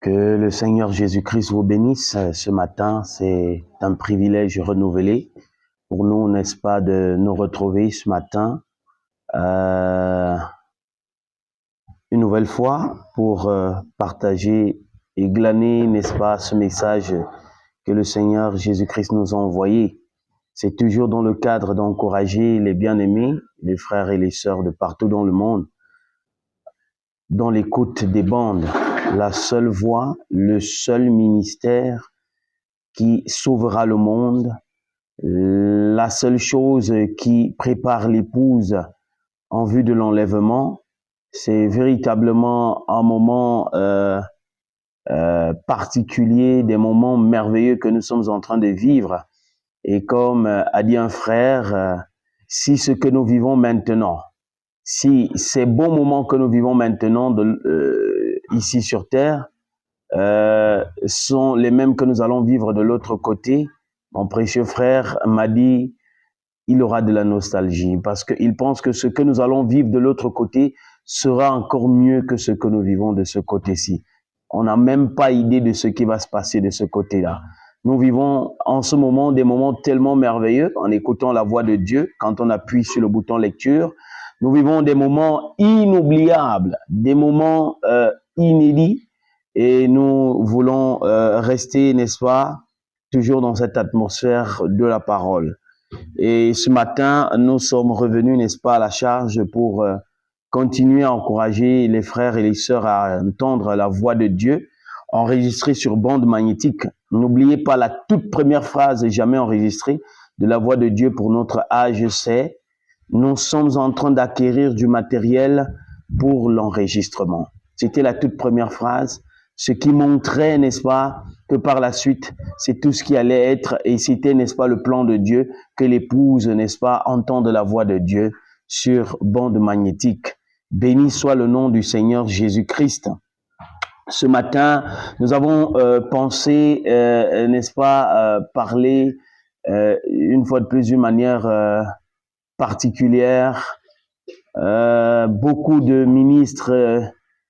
Que le Seigneur Jésus-Christ vous bénisse ce matin. C'est un privilège renouvelé pour nous, n'est-ce pas, de nous retrouver ce matin une nouvelle fois pour partager et glaner, n'est-ce pas, ce message que le Seigneur Jésus-Christ nous a envoyé. C'est toujours dans le cadre d'encourager les bien-aimés, les frères et les sœurs de partout dans le monde, dans l'écoute des bandes, la seule voie, le seul ministère qui sauvera le monde, la seule chose qui prépare l'épouse en vue de l'enlèvement. C'est véritablement un moment particulier, des moments merveilleux que nous sommes en train de vivre. Et comme a dit un frère, si ce que nous vivons maintenant, si ces bons moments que nous vivons maintenant ici sur Terre sont les mêmes que nous allons vivre de l'autre côté, mon précieux frère m'a dit, il aura de la nostalgie parce qu'il pense que ce que nous allons vivre de l'autre côté sera encore mieux que ce que nous vivons de ce côté-ci. On n'a même pas idée de ce qui va se passer de ce côté-là. Nous vivons en ce moment des moments tellement merveilleux en écoutant la voix de Dieu quand on appuie sur le bouton lecture. Nous vivons des moments inoubliables, des moments inédits et nous voulons rester, n'est-ce pas, toujours dans cette atmosphère de la parole. Et ce matin, nous sommes revenus, n'est-ce pas, à la charge pour continuer à encourager les frères et les sœurs à entendre la voix de Dieu enregistrée sur bande magnétique. N'oubliez pas la toute première phrase jamais enregistrée de la voix de Dieu pour notre âge, c'est « Nous sommes en train d'acquérir du matériel pour l'enregistrement ». C'était la toute première phrase, ce qui montrait, n'est-ce pas, que par la suite, c'est tout ce qui allait être, et c'était, n'est-ce pas, le plan de Dieu, que l'épouse, n'est-ce pas, entende la voix de Dieu sur bande magnétique. Béni soit le nom du Seigneur Jésus-Christ. Ce matin, nous avons pensé, n'est-ce pas, parler une fois de plus d'une manière particulière. Beaucoup de ministres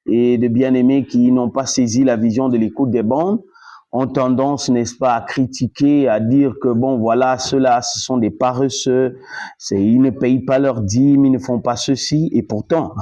et de bien-aimés qui n'ont pas saisi la vision de l'écoute des bandes ont tendance, n'est-ce pas, à critiquer, à dire que bon, voilà, ceux-là, ce sont des paresseux, ils ne payent pas leurs dîmes, ils ne font pas ceci. Et pourtant,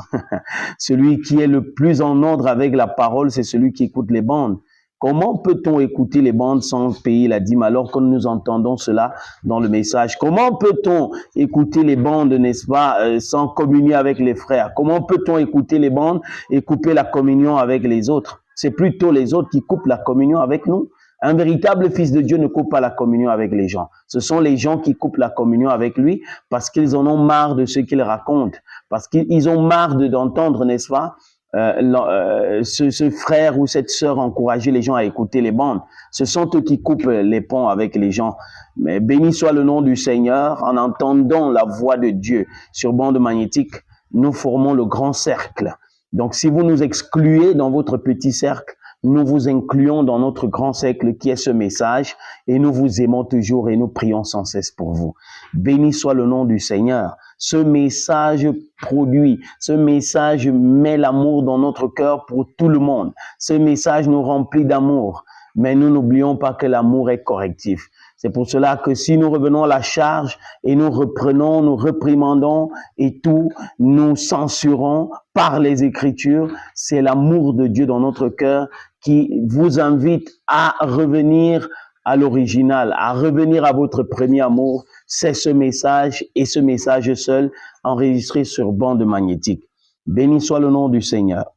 celui qui est le plus en ordre avec la parole, c'est celui qui écoute les bandes. Comment peut-on écouter les bandes sans payer la dîme alors que nous entendons cela dans le message? Comment peut-on écouter les bandes, n'est-ce pas, sans communier avec les frères? Comment peut-on écouter les bandes et couper la communion avec les autres? C'est plutôt les autres qui coupent la communion avec nous. Un véritable fils de Dieu ne coupe pas la communion avec les gens. Ce sont les gens qui coupent la communion avec lui parce qu'ils en ont marre de ce qu'il raconte, parce qu'ils ont marre d'entendre, n'est-ce pas, ce frère ou cette sœur encourager les gens à écouter les bandes. Ce sont eux qui coupent les ponts avec les gens. Mais béni soit le nom du Seigneur. En entendant la voix de Dieu sur bande magnétique, nous formons le grand cercle. Donc, si vous nous excluez dans votre petit cercle, nous vous incluons dans notre grand cercle qui est ce message et nous vous aimons toujours et nous prions sans cesse pour vous. Béni soit le nom du Seigneur. Ce message produit, ce message met l'amour dans notre cœur pour tout le monde. Ce message nous remplit d'amour, mais nous n'oublions pas que l'amour est correctif. C'est pour cela que si nous revenons à la charge et nous reprenons, nous réprimandons et tout, nous censurons par les Écritures, c'est l'amour de Dieu dans notre cœur qui vous invite à revenir à l'original, à revenir à votre premier amour. C'est ce message et ce message seul enregistré sur bande magnétique. Béni soit le nom du Seigneur.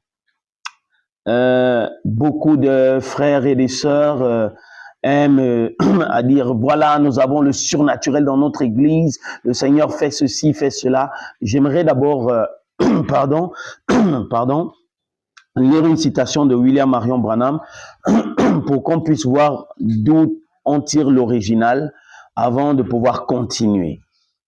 Beaucoup de frères et de sœurs aiment à dire, voilà, nous avons le surnaturel dans notre église, le Seigneur fait ceci, fait cela. J'aimerais d'abord, lire une citation de William Marion Branham pour qu'on puisse voir d'où on tire l'original avant de pouvoir continuer.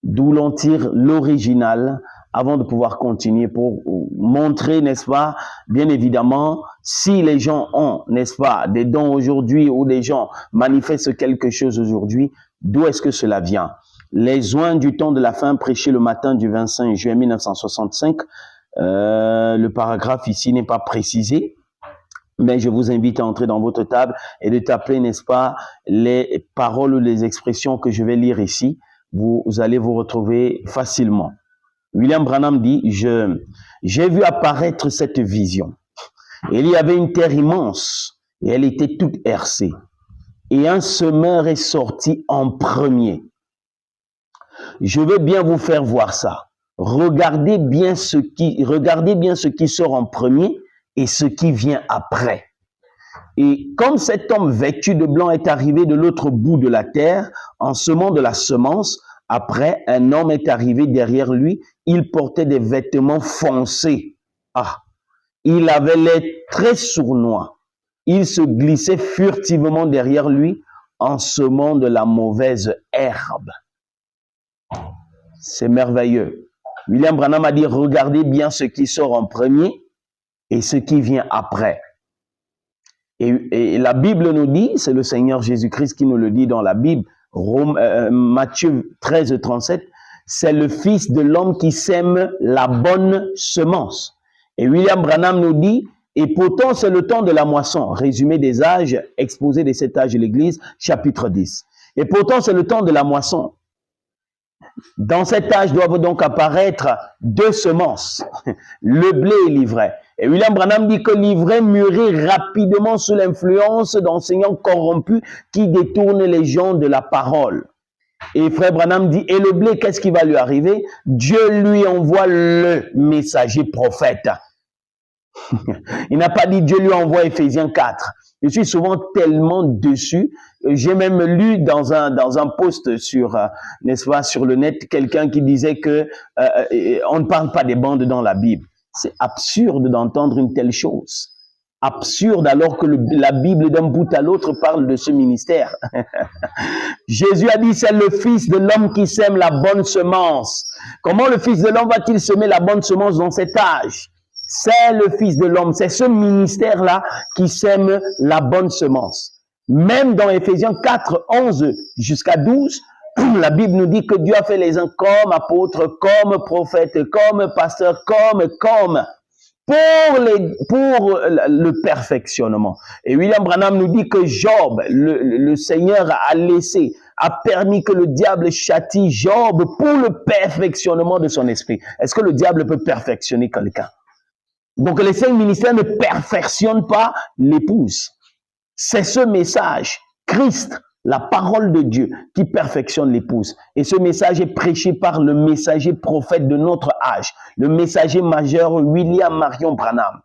D'où l'on tire l'original avant de pouvoir continuer pour montrer, n'est-ce pas, bien évidemment, si les gens ont, n'est-ce pas, des dons aujourd'hui ou des gens manifestent quelque chose aujourd'hui, d'où est-ce que cela vient? Les oins du temps de la fin prêchés le matin du 25 juin 1965, le paragraphe ici n'est pas précisé, Mais je vous invite à entrer dans votre table et de taper, n'est-ce pas, les paroles ou les expressions que je vais lire ici. Vous allez vous retrouver facilement. William Branham dit, j'ai vu apparaître cette vision. Il y avait une terre immense et elle était toute hercée. Et un semeur est sorti en premier. Je veux bien vous faire voir ça. Regardez bien ce qui sort en premier et ce qui vient après. Et comme cet homme vêtu de blanc est arrivé de l'autre bout de la terre, en semant de la semence, après, un homme est arrivé derrière lui, il portait des vêtements foncés. Ah, il avait l'air très sournois. Il se glissait furtivement derrière lui en semant de la mauvaise herbe. C'est merveilleux. William Branham a dit, regardez bien ce qui sort en premier et ce qui vient après. Et la Bible nous dit, c'est le Seigneur Jésus-Christ qui nous le dit dans la Bible, Matthieu 13, 37, c'est le Fils de l'homme qui sème la bonne semence. Et William Branham nous dit, et pourtant c'est le temps de la moisson, résumé des âges, exposé des 7 âges de l'Église, chapitre 10. Et pourtant c'est le temps de la moisson. Dans cet âge doivent donc apparaître 2 semences, le blé et l'ivraie. Et William Branham dit que l'ivraie mûrit rapidement sous l'influence d'enseignants corrompus qui détournent les gens de la parole. Et frère Branham dit, et le blé, qu'est-ce qui va lui arriver? Dieu lui envoie le messager prophète. Il n'a pas dit Dieu lui envoie Éphésiens 4. Je suis souvent tellement dessus. J'ai même lu dans un post sur, n'est-ce pas, sur le net, quelqu'un qui disait que on ne parle pas des bandes dans la Bible. C'est absurde d'entendre une telle chose. Absurde alors que la Bible d'un bout à l'autre parle de ce ministère. Jésus a dit, c'est le Fils de l'homme qui sème la bonne semence. Comment le Fils de l'homme va-t-il semer la bonne semence dans cet âge? C'est le Fils de l'homme, c'est ce ministère-là qui sème la bonne semence. Même dans Éphésiens 4, 11 jusqu'à 12, la Bible nous dit que Dieu a fait les uns comme apôtres, comme prophètes, comme pasteurs, comme, pour le perfectionnement. Et William Branham nous dit que Job, le Seigneur a permis que le diable châtie Job pour le perfectionnement de son esprit. Est-ce que le diable peut perfectionner quelqu'un? Donc les 5 ministères ne perfectionnent pas l'épouse. C'est ce message, Christ, la parole de Dieu, qui perfectionne l'épouse. Et ce message est prêché par le messager prophète de notre âge, le messager majeur William Marion Branham.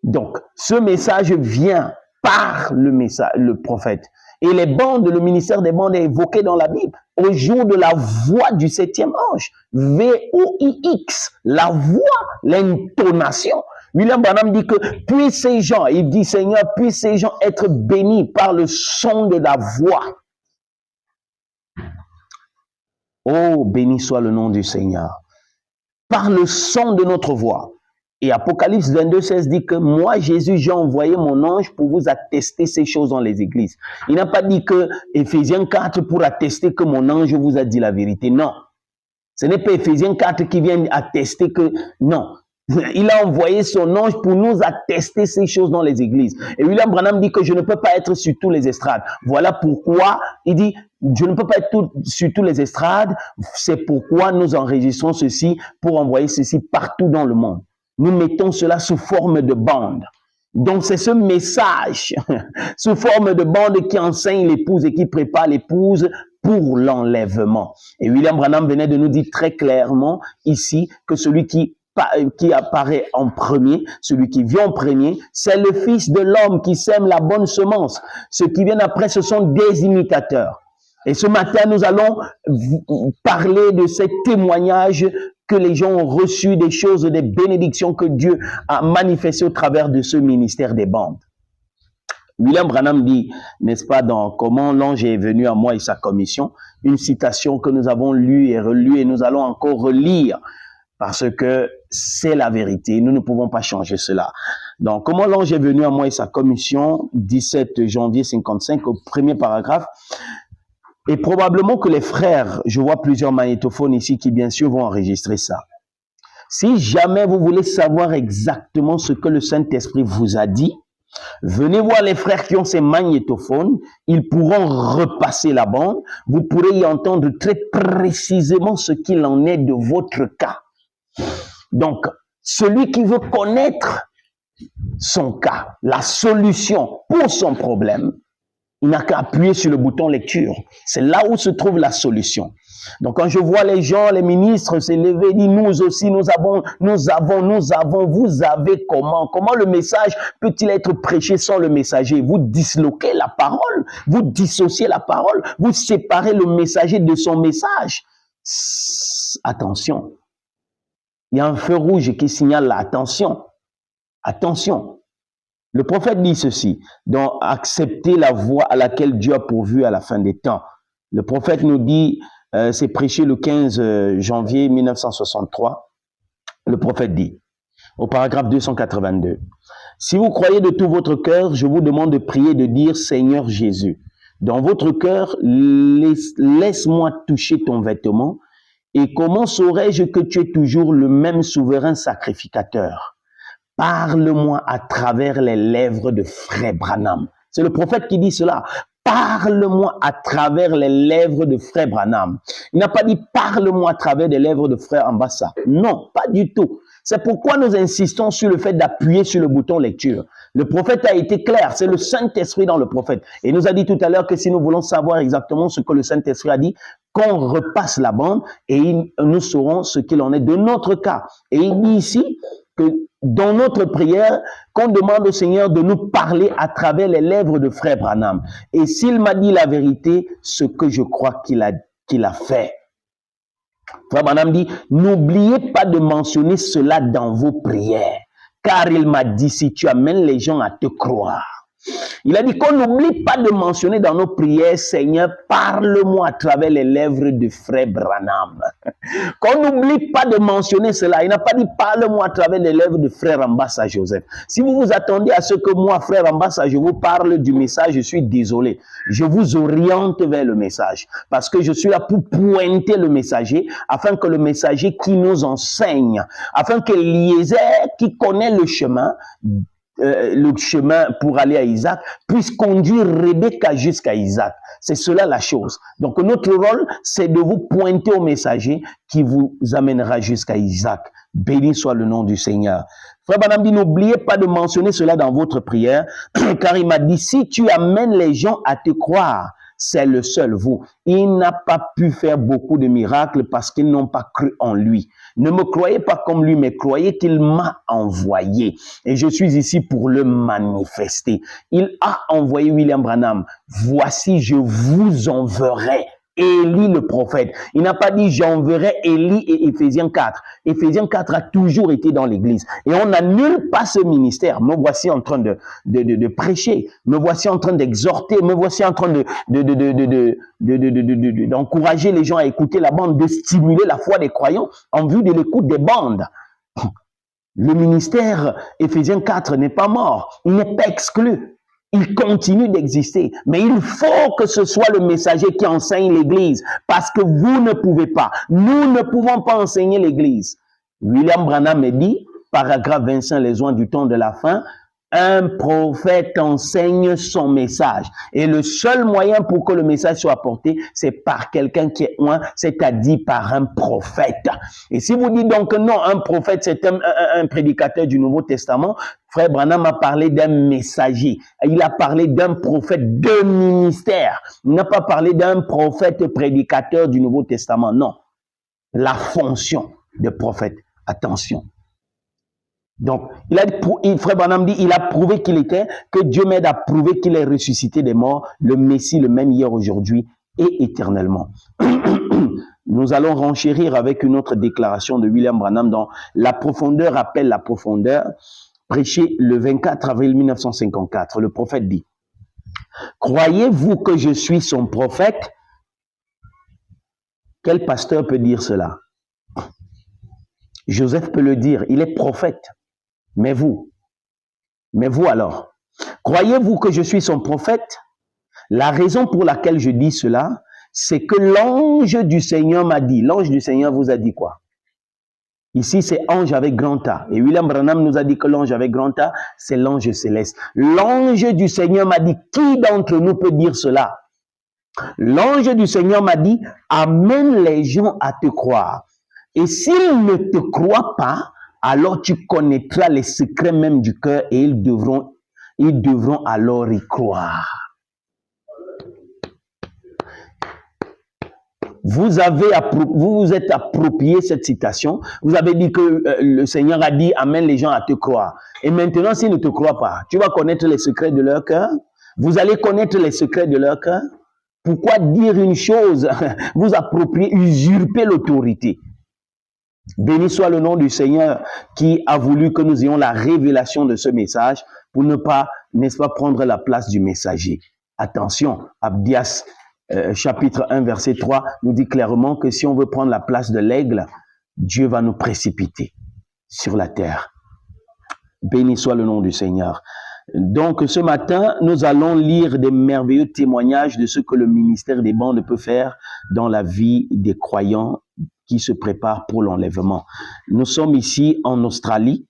Donc, ce message vient par le prophète. Et les bandes, le ministère des bandes est évoqué dans la Bible. Au jour de la voix du 7e ange, V-O-I-X, la voix, l'intonation. William Branham dit que puissent ces gens, il dit Seigneur, puissent ces gens être bénis par le son de la voix. Oh, béni soit le nom du Seigneur. Par le son de notre voix. Et Apocalypse 22, 16 dit que moi, Jésus, j'ai envoyé mon ange pour vous attester ces choses dans les églises. Il n'a pas dit que Éphésiens 4 pour attester que mon ange vous a dit la vérité. Non. Ce n'est pas Éphésiens 4 qui vient attester que... Non. Il a envoyé son ange pour nous attester ces choses dans les églises. Et William Branham dit que je ne peux pas être sur tous les estrades. Voilà pourquoi il dit, je ne peux pas être sur tous les estrades. C'est pourquoi nous enregistrons ceci pour envoyer ceci partout dans le monde. Nous mettons cela sous forme de bande. Donc c'est ce message sous forme de bande qui enseigne l'épouse et qui prépare l'épouse pour l'enlèvement. Et William Branham venait de nous dire très clairement ici que celui qui apparaît en premier, celui qui vient en premier, c'est le Fils de l'homme qui sème la bonne semence. Ceux qui viennent après, ce sont des imitateurs. Et ce matin, nous allons parler de ces témoignages que les gens ont reçus, des choses, des bénédictions que Dieu a manifestées au travers de ce ministère des bandes. William Branham dit, n'est-ce pas, dans Comment l'ange est venu à moi et sa commission, une citation que nous avons lue et relue et nous allons encore relire parce que c'est la vérité. Nous ne pouvons pas changer cela. Donc, Comment l'ange est venu à moi et sa commission, 17 janvier 55, au premier paragraphe. Et probablement que les frères, je vois plusieurs magnétophones ici qui bien sûr vont enregistrer ça. Si jamais vous voulez savoir exactement ce que le Saint-Esprit vous a dit, venez voir les frères qui ont ces magnétophones, ils pourront repasser la bande, vous pourrez y entendre très précisément ce qu'il en est de votre cas. Donc, celui qui veut connaître son cas, la solution pour son problème, il n'a qu'à appuyer sur le bouton lecture. C'est là où se trouve la solution. Donc, quand je vois les gens, les ministres s'élever, dire nous aussi, nous avons, vous avez comment? Comment le message peut-il être prêché sans le messager? Vous disloquez la parole, vous dissociez la parole, vous séparez le messager de son message. Attention. Il y a un feu rouge qui signale l'attention. Attention. Le prophète dit ceci, donc acceptez la voie à laquelle Dieu a pourvu à la fin des temps. Le prophète nous dit, c'est prêché le 15 janvier 1963, le prophète dit, au paragraphe 282, « Si vous croyez de tout votre cœur, je vous demande de prier, de dire, Seigneur Jésus, dans votre cœur, laisse-moi toucher ton vêtement, et comment saurais-je que tu es toujours le même souverain sacrificateur ? Parle-moi à travers les lèvres de Frère Branham. » C'est le prophète qui dit cela. Parle-moi à travers les lèvres de Frère Branham. Il n'a pas dit parle-moi à travers les lèvres de Frère Ambassa. Non, pas du tout. C'est pourquoi nous insistons sur le fait d'appuyer sur le bouton lecture. Le prophète a été clair, c'est le Saint-Esprit dans le prophète. Et il nous a dit tout à l'heure que si nous voulons savoir exactement ce que le Saint-Esprit a dit, qu'on repasse la bande et nous saurons ce qu'il en est de notre cas. Et il dit ici que dans notre prière, qu'on demande au Seigneur de nous parler à travers les lèvres de Frère Branham. Et s'il m'a dit la vérité, ce que je crois qu'il a fait. Frère Branham dit, n'oubliez pas de mentionner cela dans vos prières, car il m'a dit, si tu amènes les gens à te croire. Il a dit qu'on n'oublie pas de mentionner dans nos prières, Seigneur, parle-moi à travers les lèvres de Frère Branham. Qu'on n'oublie pas de mentionner cela. Il n'a pas dit, parle-moi à travers les lèvres de Frère Ambassa Joseph. Si vous vous attendez à ce que moi, Frère Ambassa, je vous parle du message, je suis désolé. Je vous oriente vers le message. Parce que je suis là pour pointer le messager, afin que le messager qui nous enseigne, afin que Eliezer, qui connaît le chemin pour aller à Isaac, puisse conduire Rebecca jusqu'à Isaac. C'est cela la chose. Donc notre rôle, c'est de vous pointer au messager qui vous amènera jusqu'à Isaac. Béni soit le nom du Seigneur. Frère Branham dit, n'oubliez pas de mentionner cela dans votre prière, car il m'a dit, si tu amènes les gens à te croire, c'est le seul vous. Il n'a pas pu faire beaucoup de miracles parce qu'ils n'ont pas cru en lui. Ne me croyez pas comme lui, mais croyez qu'il m'a envoyé. Et je suis ici pour le manifester. Il a envoyé William Branham. Voici, je vous enverrai Élie le prophète. Il n'a pas dit j'enverrai Élie et Éphésiens 4. Éphésiens 4 a toujours été dans l'église. Et on n'annule pas ce ministère. Me voici en train de prêcher. Me voici en train d'exhorter. Me voici en train d'encourager les gens à écouter la bande, de stimuler la foi des croyants en vue de l'écoute des bandes. Le ministère Éphésiens 4 n'est pas mort. Il n'est pas exclu. Il continue d'exister, mais il faut que ce soit le messager qui enseigne l'Église, parce que vous ne pouvez pas, nous ne pouvons pas enseigner l'Église. William Branham dit, paragraphe 25, les oins du temps de la fin, un prophète enseigne son message. Et le seul moyen pour que le message soit apporté, c'est par quelqu'un qui est oint, c'est-à-dire par un prophète. Et si vous dites donc non, un prophète, c'est un prédicateur du Nouveau Testament, Frère Branham a parlé d'un messager. Il a parlé d'un prophète de ministère. Il n'a pas parlé d'un prophète prédicateur du Nouveau Testament. Non. La fonction de prophète. Attention. Donc, Frère Branham dit, il a prouvé qu'il était, que Dieu m'aide à prouver qu'il est ressuscité des morts, le Messie, le même hier, aujourd'hui et éternellement. Nous allons renchérir avec une autre déclaration de William Branham dans La profondeur appelle la profondeur, prêché le 24 avril 1954. Le prophète dit, « Croyez-vous que je suis son prophète ?» Quel pasteur peut dire cela? Joseph peut le dire, il est prophète. Mais vous alors, croyez-vous que je suis son prophète? La raison pour laquelle je dis cela, c'est que l'ange du Seigneur m'a dit. L'ange du Seigneur vous a dit quoi? Ici, c'est ange avec grand A. Et William Branham nous a dit que l'ange avec grand A, c'est l'ange céleste. L'ange du Seigneur m'a dit, qui d'entre nous peut dire cela? L'ange du Seigneur m'a dit, amène les gens à te croire. Et s'ils ne te croient pas, alors tu connaîtras les secrets même du cœur et ils devront alors y croire. Vous vous êtes approprié cette citation. Vous avez dit que le Seigneur a dit, amène les gens à te croire. Et maintenant, s'ils ne te croient pas, tu vas connaître les secrets de leur cœur. Vous allez connaître les secrets de leur cœur. Pourquoi dire une chose, vous approprier, usurper l'autorité? Béni soit le nom du Seigneur qui a voulu que nous ayons la révélation de ce message pour ne pas, n'est-ce pas, prendre la place du messager. Attention, Abdias, chapitre 1, verset 3, nous dit clairement que si on veut prendre la place de l'aigle, Dieu va nous précipiter sur la terre. Béni soit le nom du Seigneur. Donc, ce matin, nous allons lire des merveilleux témoignages de ce que le ministère des bandes peut faire dans la vie des croyants qui se préparent pour l'enlèvement. Nous sommes ici en Australie.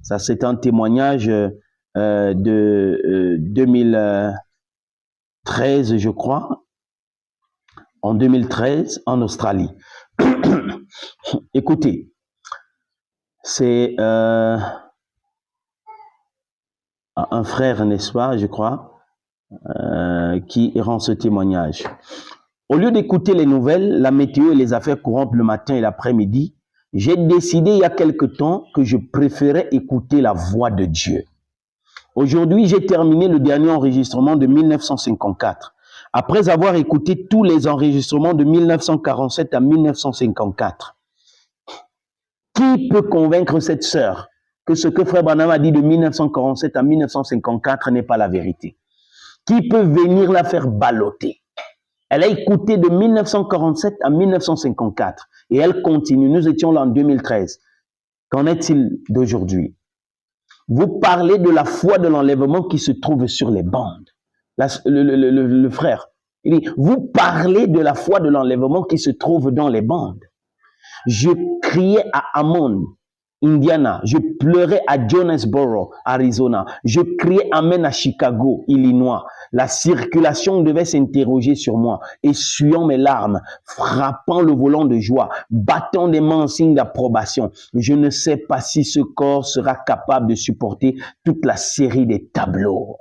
Ça, c'est un témoignage de 2013, je crois. En 2013, en Australie. Écoutez, c'est un frère, n'est-ce pas, je crois, qui rend ce témoignage. Au lieu d'écouter les nouvelles, la météo et les affaires courantes le matin et l'après-midi, j'ai décidé il y a quelque temps que je préférais écouter la voix de Dieu. Aujourd'hui, j'ai terminé le dernier enregistrement de 1954. Après avoir écouté tous les enregistrements de 1947 à 1954, qui peut convaincre cette sœur que ce que Frère Branham a dit de 1947 à 1954 n'est pas la vérité? Qui peut venir la faire balloter? Elle a écouté de 1947 à 1954 et elle continue. Nous étions là en 2013. Qu'en est-il d'aujourd'hui? Vous parlez de la foi de l'enlèvement qui se trouve sur les bandes. Le frère, il dit, vous parlez de la foi de l'enlèvement qui se trouve dans les bandes. Je criais à Hammond, Indiana. Je pleurais à Jonesboro, Arizona. Je criais amen à Chicago, Illinois. La circulation devait s'interroger sur moi, essuyant mes larmes, frappant le volant de joie, battant des mains en signe d'approbation. Je ne sais pas si ce corps sera capable de supporter toute la série des tableaux.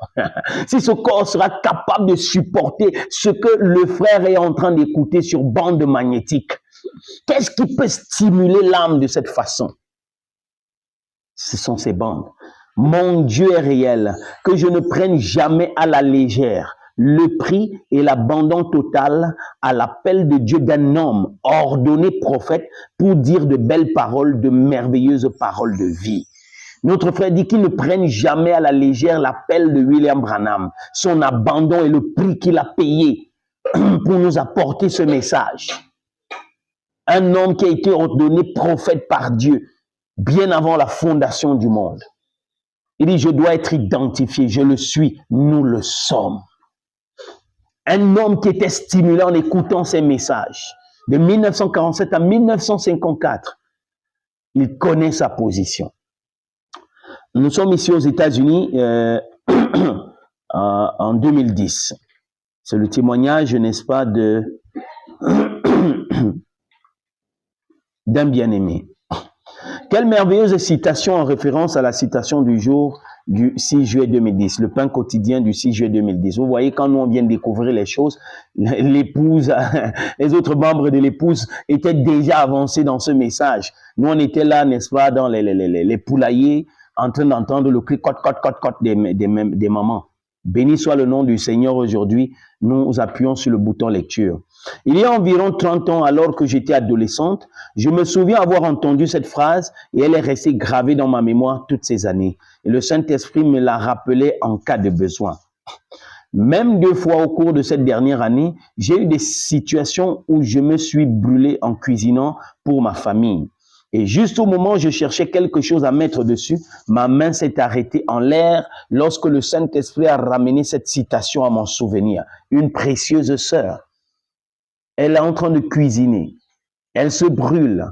Si ce corps sera capable de supporter ce que le frère est en train d'écouter sur bande magnétique. Qu'est-ce qui peut stimuler l'âme de cette façon? Ce sont ces bandes. Mon Dieu est réel, que je ne prenne jamais à la légère le prix et l'abandon total à l'appel de Dieu d'un homme ordonné prophète pour dire de belles paroles, de merveilleuses paroles de vie. Notre frère dit qu'il ne prenne jamais à la légère l'appel de William Branham, son abandon et le prix qu'il a payé pour nous apporter ce message. Un homme qui a été ordonné prophète par Dieu bien avant la fondation du monde. Il dit, je dois être identifié, je le suis, nous le sommes. Un homme qui était stimulé en écoutant ces messages. De 1947 à 1954, il connaît sa position. Nous sommes ici aux États-Unis en 2010. C'est le témoignage, n'est-ce pas, d'un bien-aimé. Quelle merveilleuse citation en référence à la citation du jour du 6 juillet 2010, le pain quotidien du 6 juillet 2010. Vous voyez, quand nous on vient de découvrir les choses, l'épouse, les autres membres de l'épouse étaient déjà avancés dans ce message. Nous on était là, n'est-ce pas, dans les poulaillers, en train d'entendre le cri cote des mamans. Béni soit le nom du Seigneur aujourd'hui, nous appuyons sur le bouton lecture. Il y a environ 30 ans, alors que j'étais adolescente, je me souviens avoir entendu cette phrase et elle est restée gravée dans ma mémoire toutes ces années. Et le Saint-Esprit me l'a rappelée en cas de besoin. Même 2 fois au cours de cette dernière année, j'ai eu des situations où je me suis brûlé en cuisinant pour ma famille. Et juste au moment où je cherchais quelque chose à mettre dessus, ma main s'est arrêtée en l'air lorsque le Saint-Esprit a ramené cette citation à mon souvenir. Une précieuse sœur. Elle est en train de cuisiner. Elle se brûle.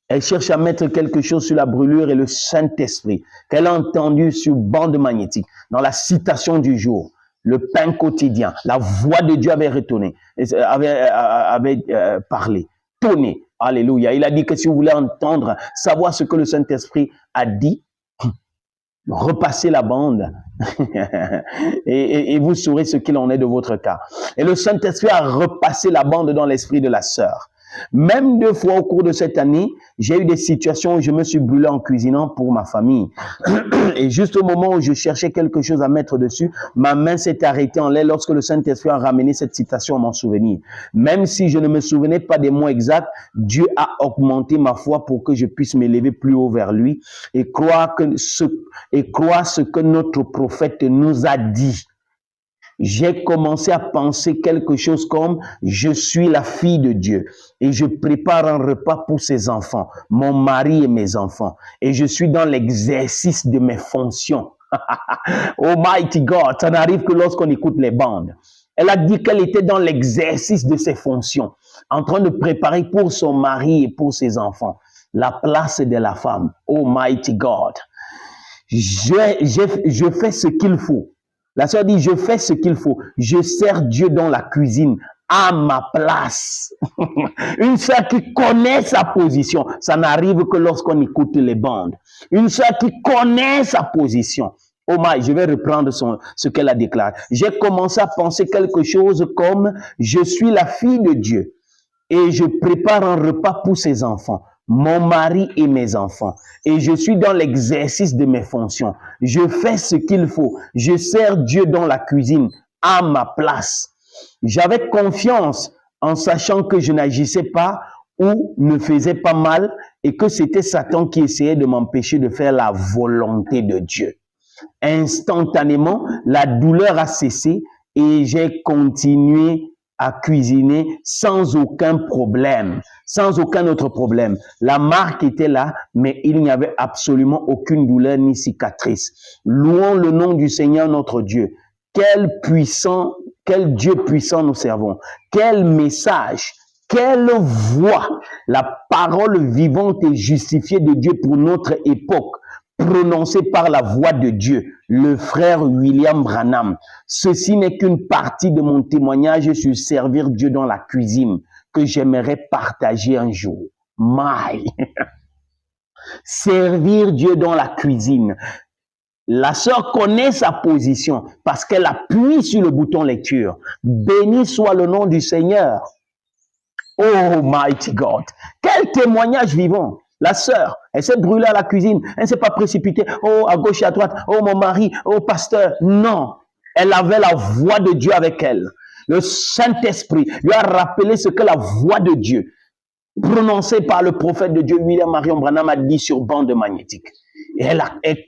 Elle cherche à mettre quelque chose sur la brûlure et le Saint-Esprit qu'elle a entendu sur bande magnétique, dans la citation du jour, le pain quotidien. La voix de Dieu avait retourné, avait parlé, tonné. Alléluia. Il a dit que si vous voulez entendre, savoir ce que le Saint-Esprit a dit, repassez la bande et vous saurez ce qu'il en est de votre cas. Et le Saint-Esprit a repassé la bande dans l'esprit de la sœur. Même 2 fois au cours de cette année, j'ai eu des situations où je me suis brûlé en cuisinant pour ma famille. Et juste au moment où je cherchais quelque chose à mettre dessus, ma main s'est arrêtée en l'air lorsque le Saint-Esprit a ramené cette citation à mon souvenir. Même si je ne me souvenais pas des mots exacts, Dieu a augmenté ma foi pour que je puisse m'élever plus haut vers lui et croire ce que notre prophète nous a dit. J'ai commencé à penser quelque chose comme « Je suis la fille de Dieu et je prépare un repas pour ses enfants, mon mari et mes enfants. Et je suis dans l'exercice de mes fonctions. » Almighty God, ça n'arrive que lorsqu'on écoute les bandes. Elle a dit qu'elle était dans l'exercice de ses fonctions, en train de préparer pour son mari et pour ses enfants la place de la femme. Almighty God. Je fais ce qu'il faut. La sœur dit, je fais ce qu'il faut. Je sers Dieu dans la cuisine à ma place. Une sœur qui connaît sa position. Ça n'arrive que lorsqu'on écoute les bandes. Une sœur qui connaît sa position. Oh my, je vais reprendre ce qu'elle a déclaré. J'ai commencé à penser quelque chose comme, je suis la fille de Dieu et je prépare un repas pour ses enfants, mon mari et mes enfants. Et je suis dans l'exercice de mes fonctions. Je fais ce qu'il faut. Je sers Dieu dans la cuisine à ma place. J'avais confiance en sachant que je n'agissais pas ou ne faisais pas mal et que c'était Satan qui essayait de m'empêcher de faire la volonté de Dieu. Instantanément, la douleur a cessé et j'ai continué à cuisiner sans aucun problème, sans aucun autre problème. La marque était là, mais il n'y avait absolument aucune douleur ni cicatrice. Louons le nom du Seigneur notre Dieu. Quel Dieu puissant nous servons. Quel message, quelle voix. La parole vivante et justifiée de Dieu pour notre époque, prononcée par la voix de Dieu, le frère William Branham. Ceci n'est qu'une partie de mon témoignage sur servir Dieu dans la cuisine que j'aimerais partager un jour. Servir Dieu dans la cuisine. La sœur connaît sa position parce qu'elle appuie sur le bouton lecture. Béni soit le nom du Seigneur. Oh, mighty God. Quel témoignage vivant. La sœur, elle s'est brûlée à la cuisine, elle ne s'est pas précipitée, oh, à gauche et à droite, oh, mon mari, oh, pasteur. Non, elle avait la voix de Dieu avec elle. Le Saint-Esprit lui a rappelé ce que la voix de Dieu, prononcée par le prophète de Dieu, William Marion Branham, a dit sur bande magnétique. Et elle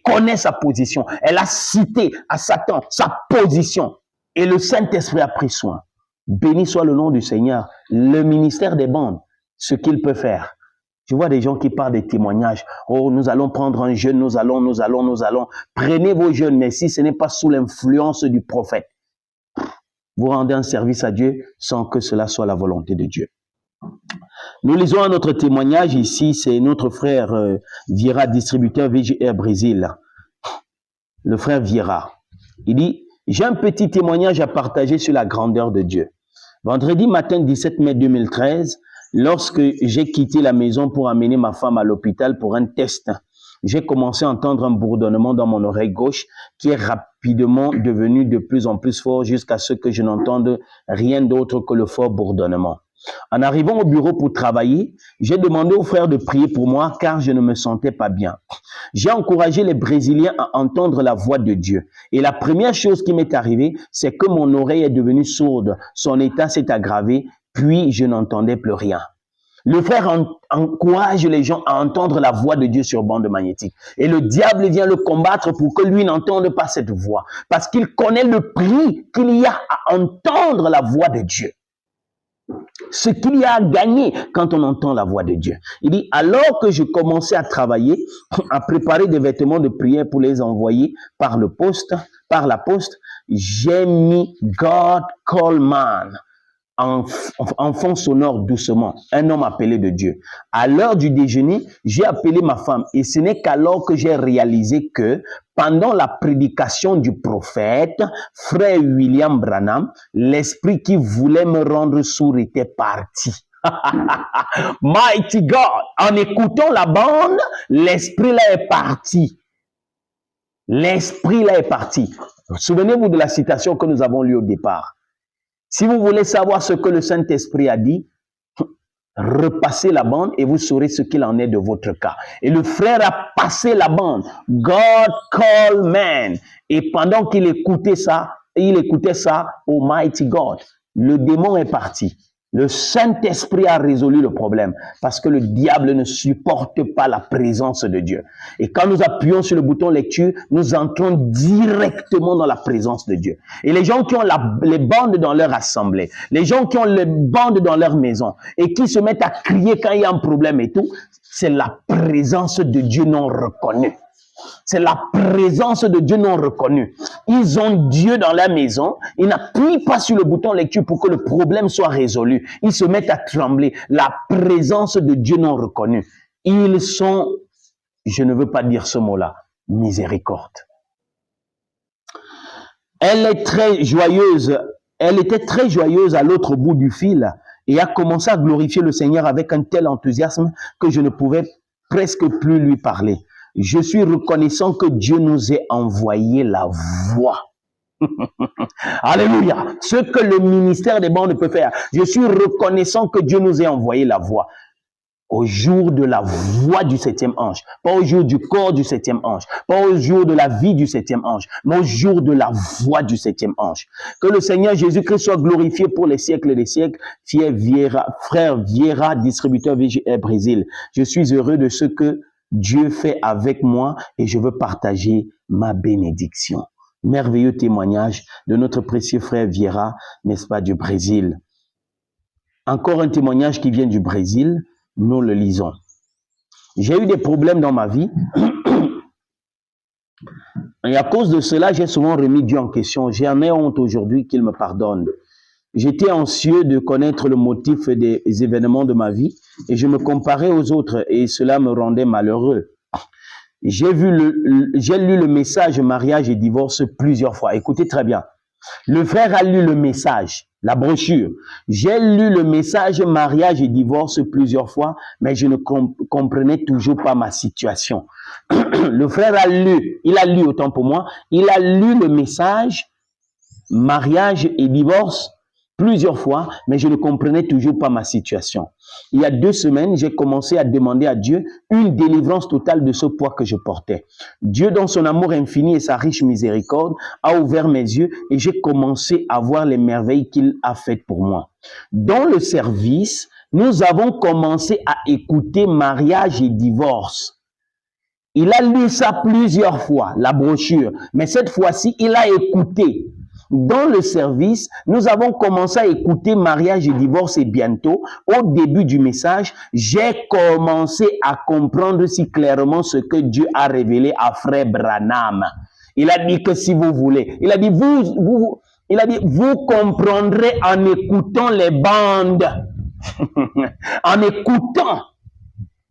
connaît sa position. Elle a cité à Satan sa position. Et le Saint-Esprit a pris soin. Béni soit le nom du Seigneur. Le ministère des bandes, ce qu'il peut faire. Je vois des gens qui parlent des témoignages. Oh, nous allons prendre un jeûne, nous allons. Prenez vos jeûnes, mais si ce n'est pas sous l'influence du prophète, vous rendez un service à Dieu sans que cela soit la volonté de Dieu. Nous lisons un autre témoignage ici, c'est notre frère Vieira, distributeur VGR Brésil. Le frère Vieira. Il dit, j'ai un petit témoignage à partager sur la grandeur de Dieu. Vendredi matin 17 mai 2013, lorsque j'ai quitté la maison pour amener ma femme à l'hôpital pour un test, j'ai commencé à entendre un bourdonnement dans mon oreille gauche qui est rapidement devenu de plus en plus fort jusqu'à ce que je n'entende rien d'autre que le fort bourdonnement. En arrivant au bureau pour travailler, j'ai demandé aux frères de prier pour moi car je ne me sentais pas bien. J'ai encouragé les Brésiliens à entendre la voix de Dieu. Et la première chose qui m'est arrivée, c'est que mon oreille est devenue sourde. Son état s'est aggravé, puis je n'entendais plus rien. Le frère encourage les gens à entendre la voix de Dieu sur bande magnétique. Et le diable vient le combattre pour que lui n'entende pas cette voix. Parce qu'il connaît le prix qu'il y a à entendre la voix de Dieu. Ce qu'il y a à gagner quand on entend la voix de Dieu. Il dit, alors que je commençais à travailler, à préparer des vêtements de prière pour les envoyer par la poste, j'ai mis God Call Man enfant sonore doucement, un homme appelé de Dieu. À l'heure du déjeuner, j'ai appelé ma femme et ce n'est qu'alors que j'ai réalisé que pendant la prédication du prophète, frère William Branham, l'esprit qui voulait me rendre sourd était parti. Mighty God! En écoutant la bande, l'esprit là est parti. L'esprit là est parti. Souvenez-vous de la citation que nous avons lue au départ. Si vous voulez savoir ce que le Saint-Esprit a dit, repassez la bande et vous saurez ce qu'il en est de votre cas. Et le frère a passé la bande. God call man. Et pendant qu'il écoutait ça, Almighty God, le démon est parti. Le Saint-Esprit a résolu le problème parce que le diable ne supporte pas la présence de Dieu. Et quand nous appuyons sur le bouton lecture, nous entrons directement dans la présence de Dieu. Et les gens qui ont les bandes dans leur assemblée, les gens qui ont les bandes dans leur maison et qui se mettent à crier quand il y a un problème et tout, c'est la présence de Dieu non reconnue. C'est la présence de Dieu non reconnue. Ils ont Dieu dans la maison. Ils n'appuient pas sur le bouton lecture pour que le problème soit résolu. Ils se mettent à trembler. La présence de Dieu non reconnue. Ils sont, je ne veux pas dire ce mot-là, miséricorde. Elle est très joyeuse. Elle était très joyeuse à l'autre bout du fil et a commencé à glorifier le Seigneur avec un tel enthousiasme que je ne pouvais presque plus lui parler. Je suis reconnaissant que Dieu nous ait envoyé la voix. Alléluia. Ce que le ministère des bandes peut faire. Je suis reconnaissant que Dieu nous ait envoyé la voix. Au jour de la voix du septième ange. Pas au jour du corps du septième ange. Pas au jour de la vie du septième ange. Mais au jour de la voix du septième ange. Que le Seigneur Jésus-Christ soit glorifié pour les siècles des siècles. Frère Vieira, distributeur VGR Brésil. Je suis heureux de ce que Dieu fait avec moi et je veux partager ma bénédiction. Merveilleux témoignage de notre précieux frère Vieira, n'est-ce pas, du Brésil. Encore un témoignage qui vient du Brésil, nous le lisons. J'ai eu des problèmes dans ma vie et à cause de cela, j'ai souvent remis Dieu en question. J'en ai honte aujourd'hui qu'il me pardonne. J'étais anxieux de connaître le motif des événements de ma vie et je me comparais aux autres et cela me rendait malheureux. J'ai lu le message mariage et divorce plusieurs fois. Écoutez très bien. Le frère a lu le message, la brochure. J'ai lu le message mariage et divorce plusieurs fois, mais je ne comprenais toujours pas ma situation. Le frère il a lu autant pour moi, il a lu le message mariage et divorce plusieurs fois, mais je ne comprenais toujours pas ma situation. Il y a 2 semaines, j'ai commencé à demander à Dieu une délivrance totale de ce poids que je portais. Dieu, dans son amour infini et sa riche miséricorde, a ouvert mes yeux et j'ai commencé à voir les merveilles qu'il a faites pour moi. Dans le service, nous avons commencé à écouter mariage et divorce. Il a lu ça plusieurs fois, la brochure, mais cette fois-ci, il a écouté. Dans le service, nous avons commencé à écouter mariage et divorce et bientôt, au début du message, j'ai commencé à comprendre si clairement ce que Dieu a révélé à frère Branham. Il a dit que si vous voulez, il a dit vous comprendrez en écoutant les bandes, en écoutant.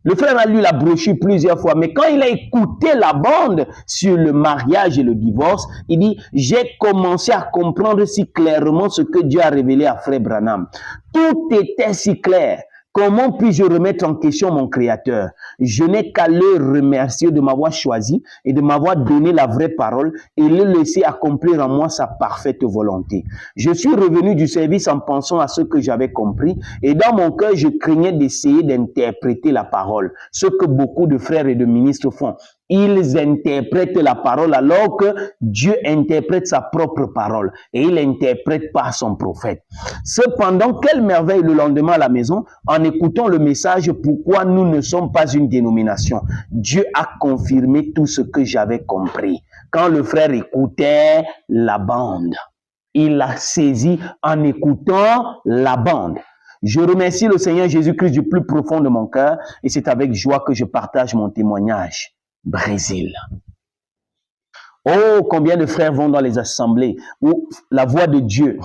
Le frère a lu la brochure plusieurs fois, mais quand il a écouté la bande sur le mariage et le divorce, il dit, j'ai commencé à comprendre si clairement ce que Dieu a révélé à frère Branham. Tout était si clair. Comment puis-je remettre en question mon Créateur? Je n'ai qu'à le remercier de m'avoir choisi et de m'avoir donné la vraie parole et le laisser accomplir en moi sa parfaite volonté. Je suis revenu du service en pensant à ce que j'avais compris et dans mon cœur, je craignais d'essayer d'interpréter la parole, ce que beaucoup de frères et de ministres font. Ils interprètent la parole alors que Dieu interprète sa propre parole et il n'interprète pas son prophète. Cependant, quelle merveille le lendemain à la maison, en écoutant le message, pourquoi nous ne sommes pas une dénomination. Dieu a confirmé tout ce que j'avais compris. Quand le frère écoutait la bande, il a saisi en écoutant la bande. Je remercie le Seigneur Jésus-Christ du plus profond de mon cœur et c'est avec joie que je partage mon témoignage. Brésil. Oh, combien de frères vont dans les assemblées où la voix de Dieu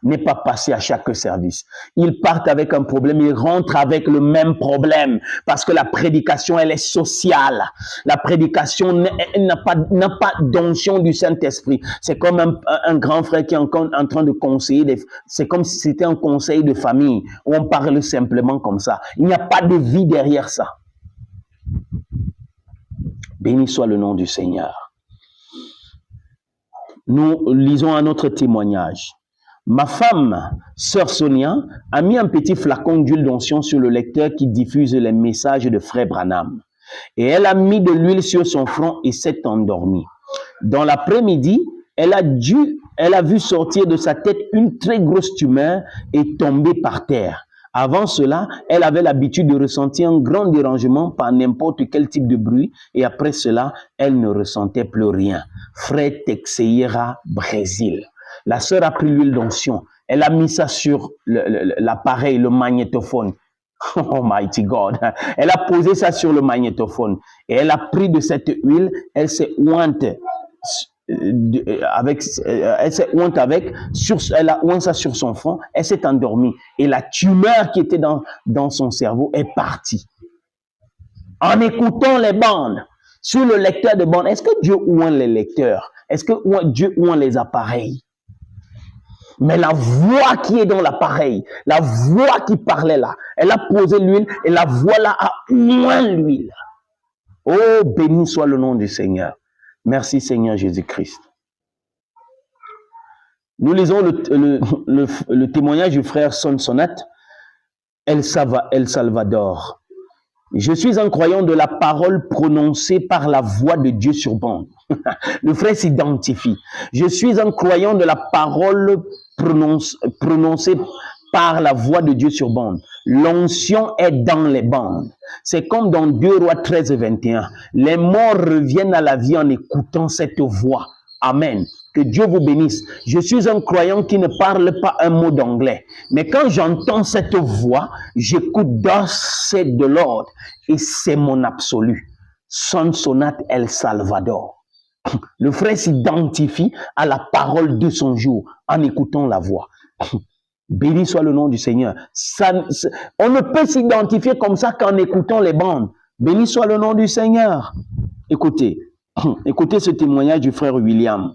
n'est pas passée à chaque service. Ils partent avec un problème, ils rentrent avec le même problème parce que la prédication, elle est sociale. La prédication n'a pas d'onction du Saint-Esprit. C'est comme un grand frère qui est en train de conseiller. C'est comme si c'était un conseil de famille où on parle simplement comme ça. Il n'y a pas de vie derrière ça. Béni soit le nom du Seigneur. Nous lisons un autre témoignage. Ma femme, sœur Sonia, a mis un petit flacon d'huile d'onction sur le lecteur qui diffuse les messages de frère Branham. Et elle a mis de l'huile sur son front et s'est endormie. Dans l'après-midi, elle a vu sortir de sa tête une très grosse tumeur et tomber par terre. Avant cela, elle avait l'habitude de ressentir un grand dérangement par n'importe quel type de bruit et après cela, elle ne ressentait plus rien. Frère Teixeira, Brésil. La sœur a pris l'huile d'onction. Elle a mis ça sur l'appareil, le magnétophone. Oh mighty God. Elle a posé ça sur le magnétophone et elle a pris de cette huile, elle s'est ointe elle a oint ça sur son front, elle s'est endormie et la tumeur qui était dans son cerveau est partie. En écoutant les bandes, sur le lecteur de bandes, est-ce que Dieu oint les lecteurs? Est-ce que Dieu oint les appareils? Mais la voix qui est dans l'appareil, la voix qui parlait là, elle a posé l'huile et la voix là a oint l'huile. Oh, béni soit le nom du Seigneur. Merci Seigneur Jésus-Christ. Nous lisons le témoignage du frère Sonsonat, El Salvador. Je suis un croyant de la parole prononcée par la voix de Dieu sur bande. Le frère s'identifie. Je suis un croyant de la parole prononcée par la voix de Dieu sur bande. L'onction est dans les bandes. C'est comme dans 2 Rois 13 et 21. Les morts reviennent à la vie en écoutant cette voix. Amen. Que Dieu vous bénisse. Je suis un croyant qui ne parle pas un mot d'anglais. Mais quand j'entends cette voix, j'écoute Thus said the Lord. Et c'est mon absolu. Sonsonat El Salvador. Le frère s'identifie à la parole de son jour en écoutant la voix. Béni soit le nom du Seigneur. On ne peut s'identifier comme ça qu'en écoutant les bandes. Béni soit le nom du Seigneur. Écoutez ce témoignage du frère William.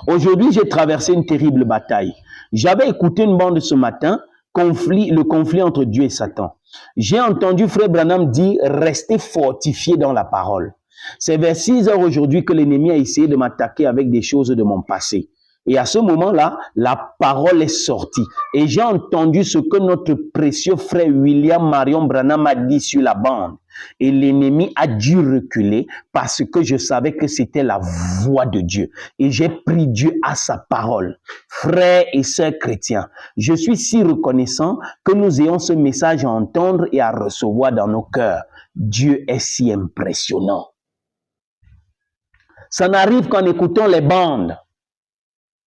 Aujourd'hui, j'ai traversé une terrible bataille. J'avais écouté une bande ce matin, le conflit entre Dieu et Satan. J'ai entendu frère Branham dire « Restez fortifiés dans la parole ». C'est vers 6 heures aujourd'hui que l'ennemi a essayé de m'attaquer avec des choses de mon passé. Et à ce moment-là, la parole est sortie. Et j'ai entendu ce que notre précieux frère William Marion Branham a dit sur la bande. Et l'ennemi a dû reculer parce que je savais que c'était la voix de Dieu. Et j'ai pris Dieu à sa parole. Frères et sœurs chrétiens, je suis si reconnaissant que nous ayons ce message à entendre et à recevoir dans nos cœurs. Dieu est si impressionnant. Ça n'arrive qu'en écoutant les bandes.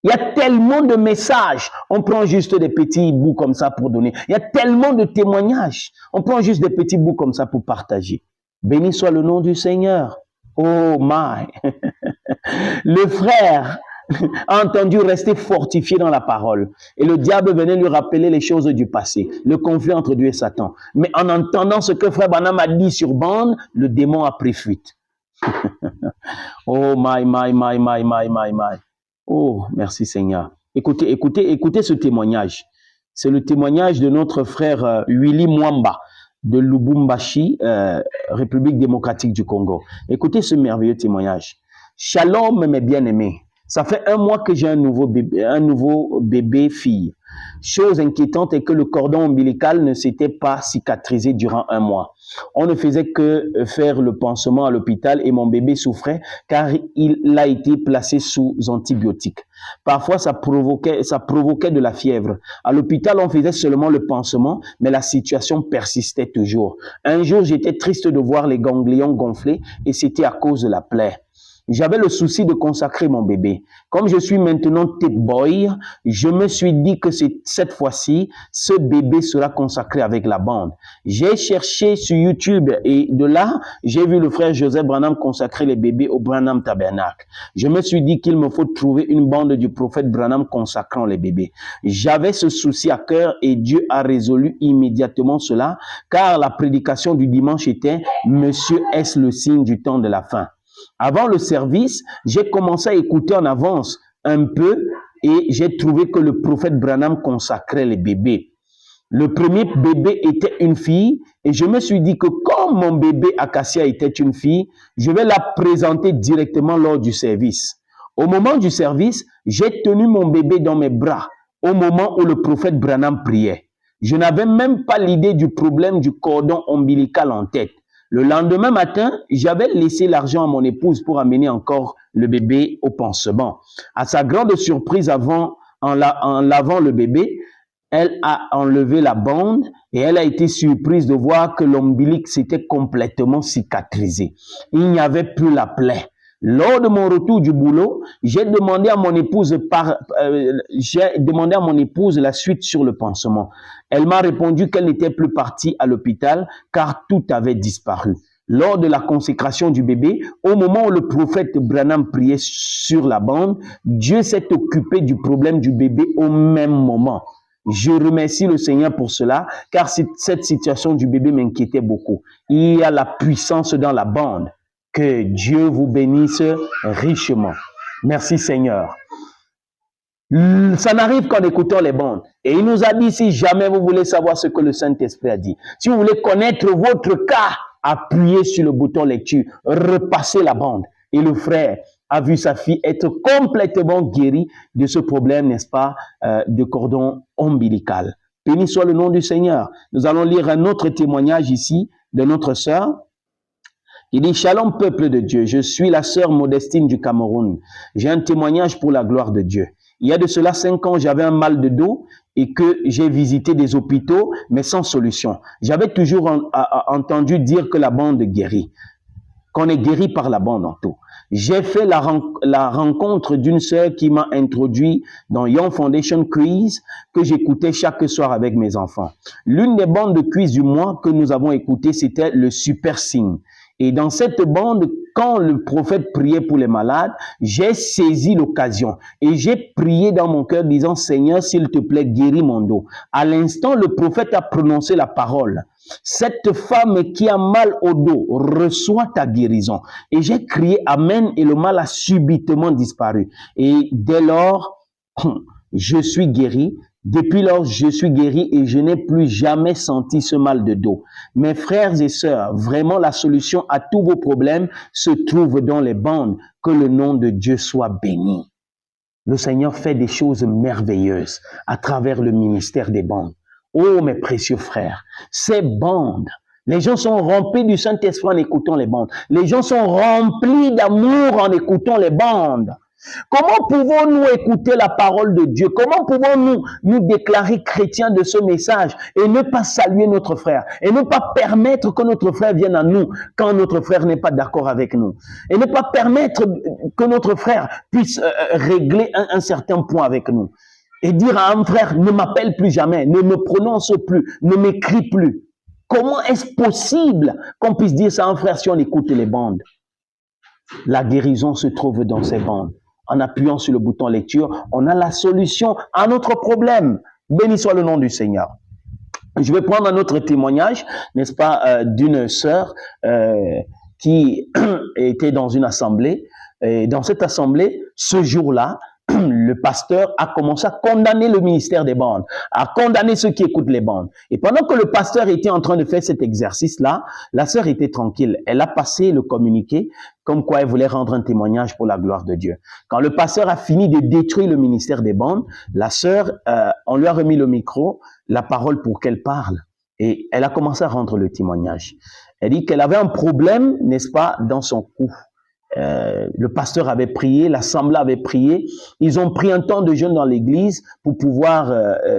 Il y a tellement de messages. On prend juste des petits bouts comme ça pour donner. Il y a tellement de témoignages. On prend juste des petits bouts comme ça pour partager. Béni soit le nom du Seigneur. Oh my. Le frère a entendu rester fortifié dans la parole. Et le diable venait lui rappeler les choses du passé. Le conflit entre Dieu et Satan. Mais en entendant ce que frère Branham a dit sur bande, le démon a pris fuite. Oh my. Oh, merci Seigneur. Écoutez ce témoignage. C'est le témoignage de notre frère Willy Mwamba de Lubumbashi, République démocratique du Congo. Écoutez ce merveilleux témoignage. Shalom mes bien-aimés. Ça fait 1 mois que j'ai un nouveau bébé fille. Chose inquiétante est que le cordon ombilical ne s'était pas cicatrisé durant 1 mois. On ne faisait que faire le pansement à l'hôpital et mon bébé souffrait car il a été placé sous antibiotiques. Parfois, ça provoquait de la fièvre. À l'hôpital, on faisait seulement le pansement, mais la situation persistait toujours. Un jour, j'étais triste de voir les ganglions gonflés et c'était à cause de la plaie. j'avais le souci de consacrer mon bébé. Comme je suis maintenant tip boy, je me suis dit que cette fois-ci, ce bébé sera consacré avec la bande. J'ai cherché sur YouTube et de là, j'ai vu le frère Joseph Branham consacrer les bébés au Branham Tabernacle. Je me suis dit qu'il me faut trouver une bande du prophète Branham consacrant les bébés. J'avais ce souci à cœur et Dieu a résolu immédiatement cela, car la prédication du dimanche était « Monsieur, est-ce le signe du temps de la fin ?» Avant le service, j'ai commencé à écouter en avance un peu et j'ai trouvé que le prophète Branham consacrait les bébés. Le premier bébé était une fille et je me suis dit que comme mon bébé Acacia était une fille, je vais la présenter directement lors du service. Au moment du service, j'ai tenu mon bébé dans mes bras au moment où le prophète Branham priait. Je n'avais même pas l'idée du problème du cordon ombilical en tête. Le lendemain matin, j'avais laissé l'argent à mon épouse pour amener encore le bébé au pansement. À sa grande surprise, en lavant le bébé, elle a enlevé la bande et elle a été surprise de voir que l'ombilic s'était complètement cicatrisé. Il n'y avait plus la plaie. Lors de mon retour du boulot, j'ai demandé à mon épouse la suite sur le pansement. Elle m'a répondu qu'elle n'était plus partie à l'hôpital car tout avait disparu. Lors de la consécration du bébé, au moment où le prophète Branham priait sur la bande, Dieu s'est occupé du problème du bébé au même moment. Je remercie le Seigneur pour cela, car cette situation du bébé m'inquiétait beaucoup. Il y a la puissance dans la bande. Que Dieu vous bénisse richement. Merci Seigneur. Ça n'arrive qu'en écoutant les bandes. Et il nous a dit, si jamais vous voulez savoir ce que le Saint-Esprit a dit, si vous voulez connaître votre cas, appuyez sur le bouton lecture, repassez la bande. Et le frère a vu sa fille être complètement guérie de ce problème, n'est-ce pas, de cordon ombilical. Béni soit le nom du Seigneur. Nous allons lire un autre témoignage ici de notre sœur. Il dit, Shalom peuple de Dieu, je suis la sœur Modestine du Cameroun. J'ai un témoignage pour la gloire de Dieu. Il y a de cela 5 ans, j'avais un mal de dos et que j'ai visité des hôpitaux, mais sans solution. J'avais toujours entendu dire que la bande guérit, qu'on est guéri par la bande en tout. J'ai fait la rencontre d'une sœur qui m'a introduit dans Young Foundation Quiz que j'écoutais chaque soir avec mes enfants. L'une des bandes de quiz du mois que nous avons écoutées, c'était le Super Signe. Et dans cette bande, quand le prophète priait pour les malades, j'ai saisi l'occasion et j'ai prié dans mon cœur disant, Seigneur, s'il te plaît, guéris mon dos. À l'instant, le prophète a prononcé la parole. Cette femme qui a mal au dos reçoit ta guérison. Et j'ai crié Amen et le mal a subitement disparu. Et dès lors, je suis guéri. Depuis lors, je suis guéri et je n'ai plus jamais senti ce mal de dos. Mes frères et sœurs, vraiment la solution à tous vos problèmes se trouve dans les bandes. Que le nom de Dieu soit béni. Le Seigneur fait des choses merveilleuses à travers le ministère des bandes. Oh mes précieux frères, ces bandes, les gens sont remplis du Saint-Esprit en écoutant les bandes. Les gens sont remplis d'amour en écoutant les bandes. Comment pouvons-nous écouter la parole de Dieu? Comment pouvons-nous nous déclarer chrétiens de ce message et ne pas saluer notre frère et ne pas permettre que notre frère vienne à nous quand notre frère n'est pas d'accord avec nous et ne pas permettre que notre frère puisse régler un certain point avec nous et dire à un frère, ne m'appelle plus jamais, ne me prononce plus, ne m'écris plus. Comment est-ce possible qu'on puisse dire ça à un frère si on écoute les bandes? La guérison se trouve dans ces bandes. En appuyant sur le bouton lecture, on a la solution à notre problème. Béni soit le nom du Seigneur. Je vais prendre un autre témoignage, n'est-ce pas, d'une sœur qui était dans une assemblée. Et dans cette assemblée, ce jour-là, le pasteur a commencé à condamner le ministère des bandes, à condamner ceux qui écoutent les bandes. Et pendant que le pasteur était en train de faire cet exercice-là, la sœur était tranquille. Elle a passé le communiqué comme quoi elle voulait rendre un témoignage pour la gloire de Dieu. Quand le pasteur a fini de détruire le ministère des bandes, la sœur, on lui a remis le micro, la parole pour qu'elle parle. Et elle a commencé à rendre le témoignage. Elle dit qu'elle avait un problème, n'est-ce pas, dans son cou. Le pasteur avait prié, l'assemblée avait prié. Ils ont pris un temps de jeûne dans l'église pour pouvoir,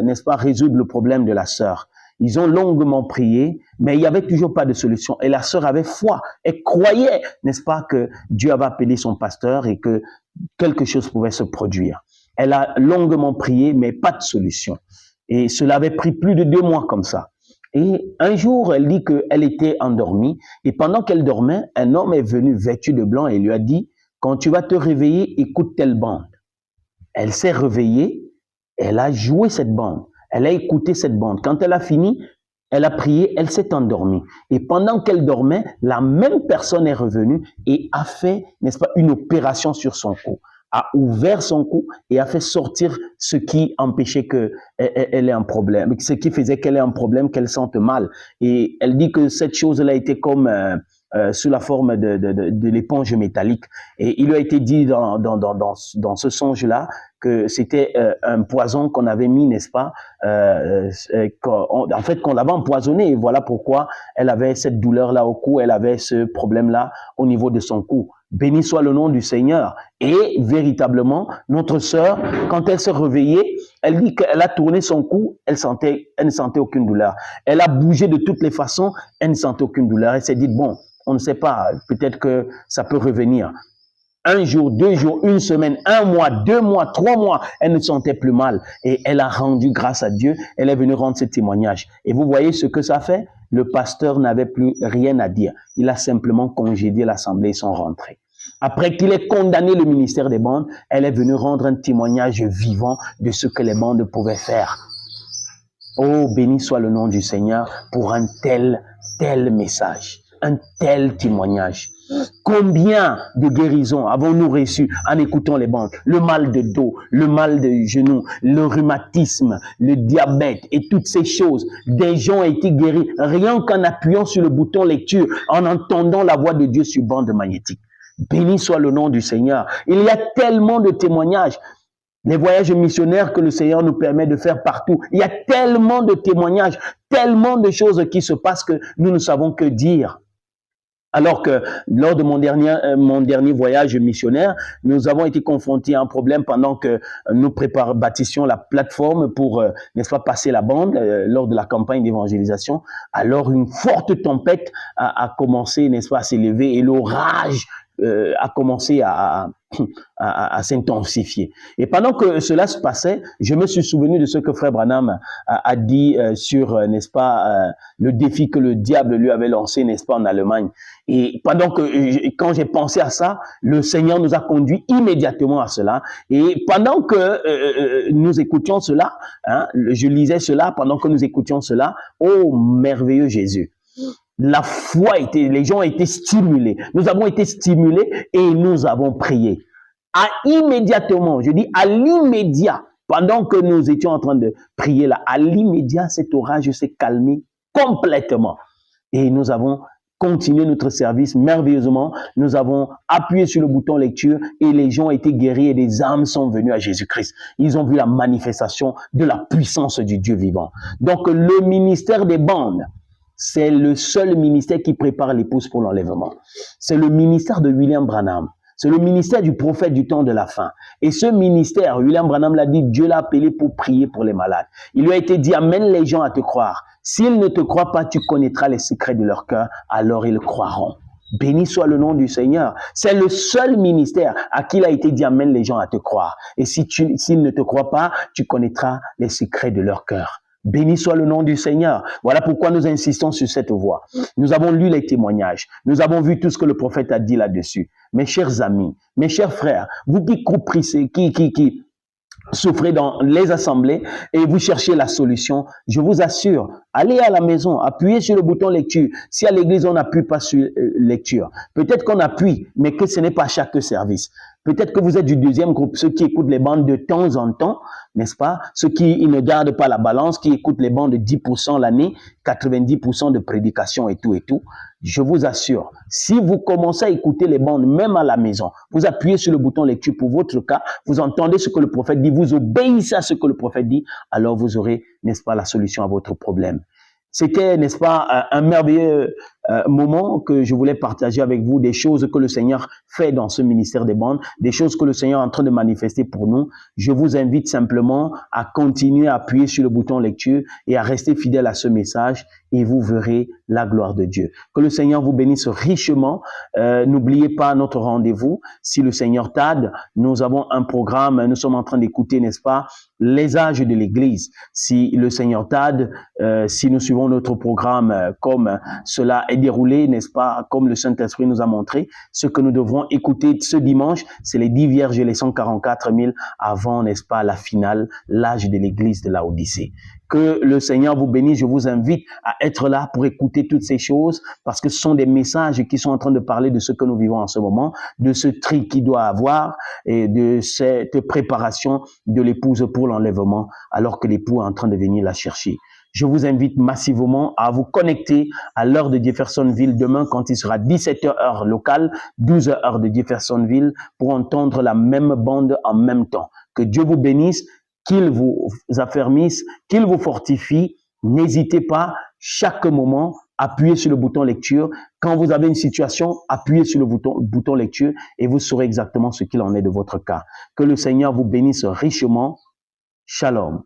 n'est-ce pas, résoudre le problème de la sœur. Ils ont longuement prié, mais il n'y avait toujours pas de solution. Et la sœur avait foi. Elle croyait, n'est-ce pas, que Dieu avait appelé son pasteur et que quelque chose pouvait se produire. Elle a longuement prié, mais pas de solution. Et cela avait pris plus de 2 mois comme ça. Et un jour, elle dit qu'elle était endormie. Et pendant qu'elle dormait, un homme est venu vêtu de blanc et lui a dit, quand tu vas te réveiller, écoute telle bande. Elle s'est réveillée, elle a joué cette bande. Elle a écouté cette bande. Quand elle a fini, elle a prié, elle s'est endormie. Et pendant qu'elle dormait, la même personne est revenue et a fait, n'est-ce pas, une opération sur son cou, a ouvert son cou et a fait sortir ce qui empêchait qu'elle ait un problème, ce qui faisait qu'elle ait un problème, qu'elle sente mal. Et elle dit que cette chose-là était comme sous la forme de l'éponge métallique. Et il lui a été dit dans ce songe-là que c'était un poison qu'on avait mis, n'est-ce pas, en fait qu'on l'avait empoisonné, et voilà pourquoi elle avait cette douleur-là au cou, elle avait ce problème-là au niveau de son cou. Béni soit le nom du Seigneur. Et véritablement, notre sœur, quand elle s'est réveillée, elle dit qu'elle a tourné son cou, elle ne sentait aucune douleur. Elle a bougé de toutes les façons, elle ne sentait aucune douleur. Elle s'est dit, bon, on ne sait pas, peut-être que ça peut revenir. 1 jour, 2 jours, 1 semaine, 1 mois, 2 mois, 3 mois, elle ne sentait plus mal. Et elle a rendu grâce à Dieu, elle est venue rendre ce témoignage. Et vous voyez ce que ça fait? Le pasteur n'avait plus rien à dire. Il a simplement congédié l'assemblée et sont rentrés. Après qu'il ait condamné le ministère des bandes, elle est venue rendre un témoignage vivant de ce que les bandes pouvaient faire. Oh, béni soit le nom du Seigneur pour un tel message, un tel témoignage. Combien de guérisons avons-nous reçues en écoutant les bandes? Le mal de dos, le mal de genoux, le rhumatisme, le diabète et toutes ces choses. Des gens ont été guéris rien qu'en appuyant sur le bouton lecture, en entendant la voix de Dieu sur bande magnétique. Béni soit le nom du Seigneur. Il y a tellement de témoignages. Les voyages missionnaires que le Seigneur nous permet de faire partout. Il y a tellement de témoignages, tellement de choses qui se passent que nous ne savons que dire. Alors que lors de mon dernier voyage missionnaire, nous avons été confrontés à un problème pendant que nous bâtissions la plateforme pour, n'est-ce pas, passer la bande lors de la campagne d'évangélisation. Alors une forte tempête a commencé, n'est-ce pas, à s'élever et l'orage a commencé à s'intensifier. Et pendant que cela se passait, je me suis souvenu de ce que Frère Branham a dit sur, n'est-ce pas, le défi que le diable lui avait lancé, n'est-ce pas, en Allemagne. Et quand j'ai pensé à ça, le Seigneur nous a conduits immédiatement à cela. Et pendant que nous écoutions cela, hein, je lisais cela, pendant que nous écoutions cela, oh merveilleux Jésus! La foi les gens ont été stimulés. Nous avons été stimulés et nous avons prié. Immédiatement, je dis à l'immédiat, pendant que nous étions en train de prier là, à l'immédiat, cet orage s'est calmé complètement. Et nous avons continué notre service merveilleusement. Nous avons appuyé sur le bouton lecture et les gens ont été guéris et des âmes sont venues à Jésus-Christ. Ils ont vu la manifestation de la puissance du Dieu vivant. Donc, le ministère des bandes, c'est le seul ministère qui prépare l'épouse pour l'enlèvement. C'est le ministère de William Branham. C'est le ministère du prophète du temps de la fin. Et ce ministère, William Branham l'a dit, Dieu l'a appelé pour prier pour les malades. Il lui a été dit, amène les gens à te croire. S'ils ne te croient pas, tu connaîtras les secrets de leur cœur, alors ils croiront. Béni soit le nom du Seigneur. C'est le seul ministère à qui il a été dit, amène les gens à te croire. Et s'ils ne te croient pas, tu connaîtras les secrets de leur cœur. Béni soit le nom du Seigneur. Voilà pourquoi nous insistons sur cette voie. Nous avons lu les témoignages. Nous avons vu tout ce que le prophète a dit là-dessus. Mes chers amis, mes chers frères, vous qui comprenez, qui souffrez dans les assemblées et vous cherchez la solution, je vous assure, allez à la maison, appuyez sur le bouton lecture. Si à l'église on n'appuie pas sur lecture, peut-être qu'on appuie, mais que ce n'est pas chaque service. Peut-être que vous êtes du deuxième groupe, ceux qui écoutent les bandes de temps en temps, n'est-ce pas? Ceux qui ne gardent pas la balance, qui écoutent les bandes de 10% l'année, 90% de prédication et tout et tout. Je vous assure, si vous commencez à écouter les bandes, même à la maison, vous appuyez sur le bouton lecture pour votre cas, vous entendez ce que le prophète dit, vous obéissez à ce que le prophète dit, alors vous aurez, n'est-ce pas, la solution à votre problème. C'était, n'est-ce pas, un merveilleux moment que je voulais partager avec vous, des choses que le Seigneur fait dans ce ministère des bandes, des choses que le Seigneur est en train de manifester pour nous. Je vous invite simplement à continuer à appuyer sur le bouton lecture et à rester fidèle à ce message et vous verrez la gloire de Dieu. Que le Seigneur vous bénisse richement. N'oubliez pas notre rendez-vous. Si le Seigneur tarde, nous avons un programme, nous sommes en train d'écouter, n'est-ce pas, les âges de l'Église. Si le Seigneur tarde, si nous suivons notre programme comme cela est déroulé, n'est-ce pas, comme le Saint-Esprit nous a montré, ce que nous devrons écouter ce dimanche, c'est les 10 vierges et les 144 000 avant, n'est-ce pas, la finale, l'âge de l'Église de Laodicée. Que le Seigneur vous bénisse. Je vous invite à être là pour écouter toutes ces choses parce que ce sont des messages qui sont en train de parler de ce que nous vivons en ce moment, de ce tri qu'il doit avoir et de cette préparation de l'épouse pour l'enlèvement alors que l'époux est en train de venir la chercher. Je vous invite massivement à vous connecter à l'heure de Jeffersonville demain quand il sera 17h heure locale, 12h heure de Jeffersonville pour entendre la même bande en même temps. Que Dieu vous bénisse, qu'il vous affermisse, qu'il vous fortifie. N'hésitez pas, chaque moment, appuyez sur le bouton lecture. Quand vous avez une situation, appuyez sur le bouton lecture et vous saurez exactement ce qu'il en est de votre cas. Que le Seigneur vous bénisse richement. Shalom.